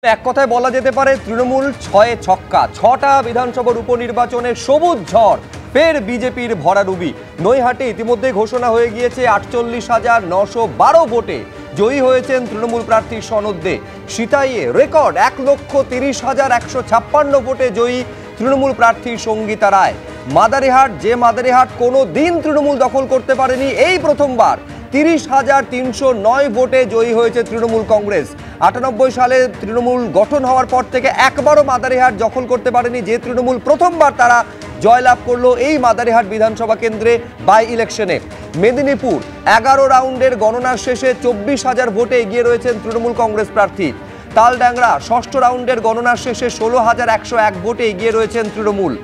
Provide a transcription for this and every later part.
এক কথায় বলা যেতে পারে তৃণমূল ৬ ছক্কা, ৬টা বিধানসভার উপনির্বাচনে সবুজ ঝড়, ফের বিজেপির ভরাডুবি। নৈহাটে ইতিমধ্যে ঘোষণা হয়ে গিয়েছে ৪৮,৯১২ ভোটে জয়ী হয়েছেন তৃণমূল প্রার্থী সনদ দে। সিতাইয়ে রেকর্ড ১,৩০,১৫৬ ভোটে জয়ী তৃণমূল প্রার্থী সঙ্গীতা রায়। মাদারিহাট, যে মাদারিহাট কোনো দিন তৃণমূল দখল করতে পারেনি, এই প্রথমবার ৩০,৩০৯ ভোটে জয়ী হয়েছে তৃণমূল কংগ্রেস। ৯৮ সালে তৃণমূল গঠন হওয়ার পর থেকে একবারও মাদারিহাট দখল করতে পারেনি, যে তৃণমূল প্রথমবার তারা জয়লাভ করলো এই মাদারিহাট বিধানসভা কেন্দ্রে বাই ইলেকশনে। মেদিনীপুর ১১ রাউন্ডের গণনার শেষে ২৪,০০০ ভোটে এগিয়ে রয়েছেন তৃণমূল কংগ্রেস প্রার্থী। তালডাংরা ষষ্ঠ রাউন্ডের গণনার শেষে ১৬,১০১ ভোটে এগিয়ে রয়েছেন তৃণমূল।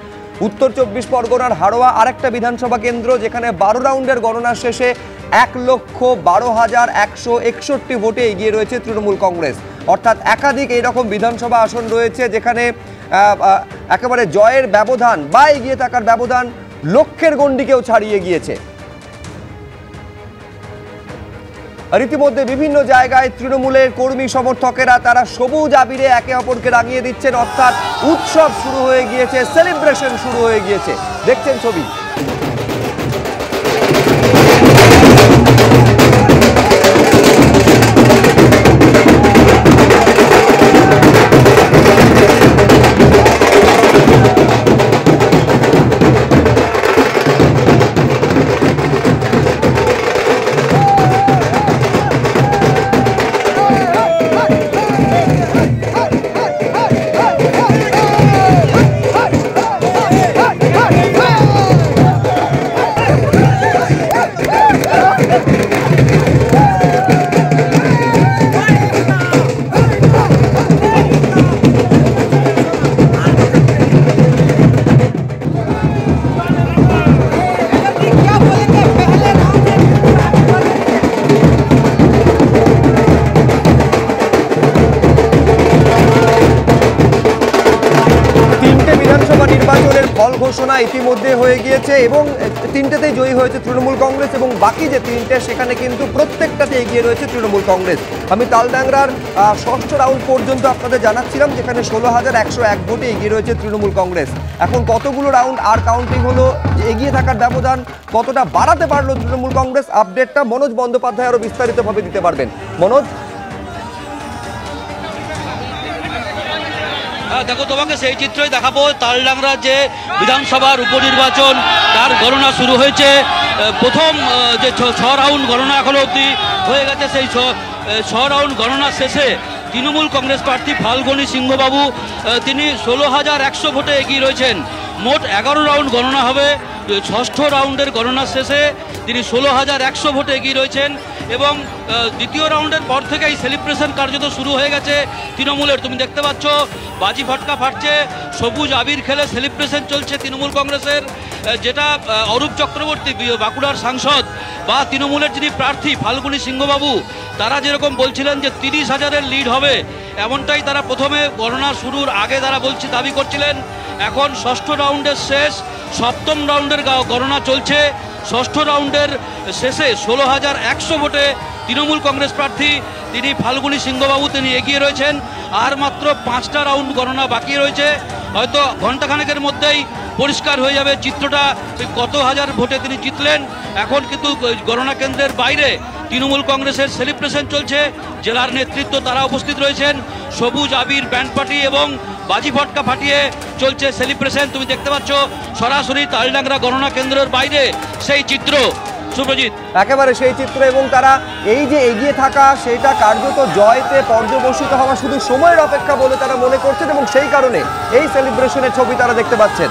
উত্তর ২৪ পরগনার হাড়োয়া আরেকটা বিধানসভা কেন্দ্র, যেখানে ১২ রাউন্ডের গণনার শেষে ১,১২,১৬১ ভোটে এগিয়ে রয়েছে তৃণমূল কংগ্রেস। অর্থাৎ একাধিক এইরকম বিধানসভা আসন রয়েছে যেখানে একেবারে জয়ের ব্যবধান বা এগিয়ে থাকার ব্যবধান লক্ষের গণ্ডিকেও ছাড়িয়ে গিয়েছে। রীতিমধ্যে বিভিন্ন জায়গায় তৃণমূলের কর্মী সমর্থকেরা তারা সবুজ আবিরে একে অপরকে রাঙিয়ে দিচ্ছেন, অর্থাৎ উৎসব শুরু হয়ে গিয়েছে, সেলিব্রেশন শুরু হয়ে গিয়েছে। দেখছেন ছবি। নির্বাচনের ফল ঘোষণা ইতিমধ্যে হয়ে গিয়েছে এবং তিনটেতেই জয়ী হয়েছে তৃণমূল কংগ্রেস, এবং বাকি যে তিনটে সেখানে কিন্তু প্রত্যেকটাতে এগিয়ে রয়েছে তৃণমূল কংগ্রেস। আমি তালডাংরার ষষ্ঠ রাউন্ড পর্যন্ত আপনাদের জানাচ্ছিলাম, যেখানে ১৬,১০১ ভোটে এগিয়ে রয়েছে তৃণমূল কংগ্রেস। এখন কতগুলো রাউন্ড আর কাউন্টিং হলো, এগিয়ে থাকার ব্যবধান কতটা বাড়াতে পারলো তৃণমূল কংগ্রেস, আপডেটটা মনোজ বন্দ্যোপাধ্যায় আরও বিস্তারিতভাবে দিতে পারবেন। মনোজ। দেখো, তোমাকে সেই চিত্রই দেখাবো। তালডাংরা যে বিধানসভার উপনির্বাচন তার গণনা শুরু হয়েছে। প্রথম যে ৬ রাউন্ড গণনা এখনো অবধি হয়ে গেছে, সেই ৬ রাউন্ড গণনা শেষে তৃণমূল কংগ্রেস প্রার্থী ফাল্গুনী সিংহবাবু তিনি ১৬,১০০ ভোটে এগিয়ে রয়েছেন। মোট ১১ রাউন্ড গণনা হবে। ষষ্ঠ রাউন্ডের গণনা শেষে তিনি ১৬,১০০ ভোটে এগিয়ে রয়েছেন এবং দ্বিতীয় রাউন্ডের পর থেকেই সেলিব্রেশন কার্যত শুরু হয়ে গেছে তৃণমূলের। তুমি দেখতে পাচ্ছ বাজি ফটকা ফাটছে, সবুজ আবির খেলে সেলিব্রেশন চলছে তৃণমূল কংগ্রেসের। যেটা অরূপ চক্রবর্তী, বাঁকুড়ার সাংসদ বা তৃণমূলের যিনি প্রার্থী ফাল্গুনী সিংহবাবু, তারা যেরকম বলছিলেন যে ৩০,০০০-এর লিড হবে, এমনটাই তারা প্রথমে গণনা শুরুর আগে তারা দাবি করছিলেন। এখন ষষ্ঠ রাউন্ডের শেষ, সপ্তম রাউন্ডের গণনা চলছে। ষষ্ঠ রাউন্ডের শেষে ১৬,১০০ ভোটে তৃণমূল কংগ্রেস প্রার্থী তিনি ফাল্গুনী সিংহবাবু তিনি এগিয়ে রয়েছেন। আর মাত্র ৫টা রাউন্ড গণনা বাকি রয়েছে। হয়তো ঘণ্টাখানেকের মধ্যেই পরিষ্কার হয়ে যাবে চিত্রটা, কত হাজার ভোটে তিনি জিতলেন। এখন কিন্তু গণনা কেন্দ্রের বাইরে তৃণমূল কংগ্রেসের সেলিব্রেশন চলছে। জেলার নেতৃত্ব তারা উপস্থিত রয়েছেন, সবুজ আবির ব্যান্ড পার্টি এবং বাজি ফটকা ফাটিয়ে চলছে সেলিব্রেশন। তুমি দেখতে পাচ্ছ সরাসরি তালডাংরা গণনা কেন্দ্রের বাইরে সেই চিত্র। সুব্রজিৎ, একেবারে সেই চিত্র, এবং তারা এই যে এগিয়ে থাকা সেটা কার্যত জয়তে পর্যবসিত হওয়া শুধু সময়ের অপেক্ষা বলে তারা মনে করছেন, এবং সেই কারণে এই সেলিব্রেশনের ছবি তারা দেখতে পাচ্ছেন।